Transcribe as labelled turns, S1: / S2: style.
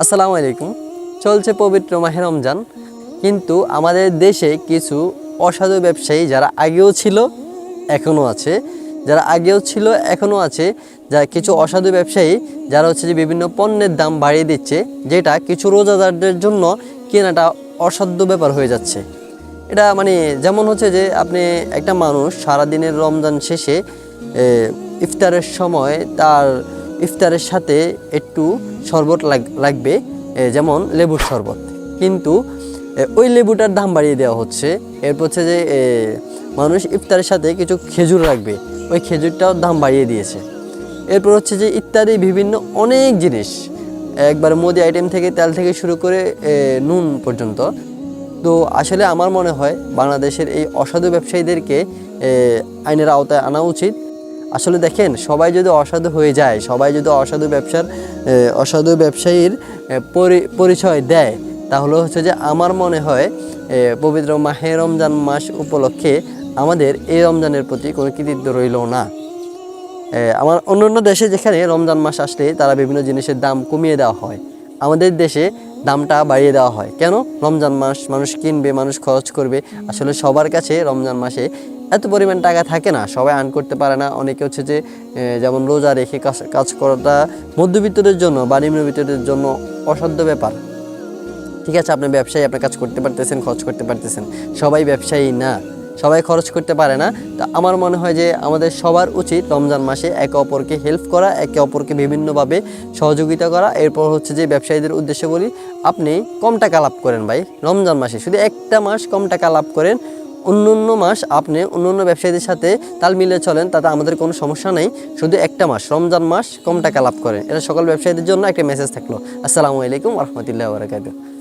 S1: আসসালামু আলাইকুম। চলছে পবিত্র মাহে রমজান, কিন্তু আমাদের দেশে কিছু অসাধু ব্যবসায়ী যারা আগেও ছিল এখনও আছে, যা কিছু অসাধু ব্যবসায়ী যারা হচ্ছে যে বিভিন্ন পণ্যের দাম বাড়িয়ে দিচ্ছে, যেটা কিছু রোজাদারদের জন্য কেনাটা অসাধ্য ব্যাপার হয়ে যাচ্ছে। এটা মানে যেমন হচ্ছে যে আপনি একটা মানুষ সারাদিনের রমজান শেষে ইফতারের সময় তার ইফতারের সাথে একটু শরবত লাগবে, যেমন লেবুর শরবত, কিন্তু ওই লেবুটার দাম বাড়িয়ে দেওয়া হচ্ছে। এরপর হচ্ছে যে মানুষ ইফতারের সাথে কিছু খেজুর রাখবে, ওই খেজুরটাও দাম বাড়িয়ে দিয়েছে। এরপর হচ্ছে যে ইত্যাদি বিভিন্ন অনেক জিনিস, একবার মুদি আইটেম থেকে তেল থেকে শুরু করে নুন পর্যন্ত। তো আসলে আমার মনে হয় বাংলাদেশের এই অসাধু ব্যবসায়ীদেরকে আইনের আওতায় আনা উচিত। আসলে দেখেন, সবাই যদি অসাধু হয়ে যায়, সবাই যদি অসাধু ব্যবসায়ীর পরিচয় দেয়, তাহলে হচ্ছে যে আমার মনে হয় পবিত্র মাহে রমজান মাস উপলক্ষে আমাদের এই রমজানের প্রতি কোনো কৃতিত্ব রইল না। আমার অন্য দেশে যেখানে রমজান মাস আসলে তারা বিভিন্ন জিনিসের দাম কমিয়ে দেওয়া হয়, আমাদের দেশে দামটা বাড়িয়ে দেওয়া হয়। কেন? রমজান মাস, মানুষ কিনবে, মানুষ খরচ করবে। আসলে সবার কাছে রমজান মাসে এত পরিমাণ টাকা থাকে না, সবাই আর্ন করতে পারে না। অনেকে হচ্ছে যে যেমন রোজা রেখে কাজ করাটা মধ্যবিত্তদের জন্য বা নিম্নবিত্তদের জন্য অসাধ্য ব্যাপার। ঠিক আছে, আপনি ব্যবসায়ী, আপনি কাজ করতে পারতেছেন, খরচ করতে পারতেছেন, সবাই ব্যবসায়ী না, সবাই খরচ করতে পারে না। তা আমার মনে হয় যে আমাদের সবার উচিত রমজান মাসে একে অপরকে হেল্প করা, একে অপরকে বিভিন্নভাবে সহযোগিতা করা। এরপর হচ্ছে যে ব্যবসায়ীদের উদ্দেশ্যে বলি, আপনি কম টাকা লাভ করেন ভাই, রমজান মাসে শুধু একটা মাস কম টাকা লাভ করেন, অন্য মাস আপনি অন্য ব্যবসায়ীদের সাথে তাল মিলিয়ে চলেন, তাতে আমাদের কোনো সমস্যা নেই। শুধু একটা মাস, রমজান মাস কম টাকা লাভ করেন। এটা সকল ব্যবসায়ীদের জন্য একটা মেসেজ থাকলো। আসসালামু আলাইকুম ওয়া রাহমাতুল্লাহি ওয়া বারাকাতুহু।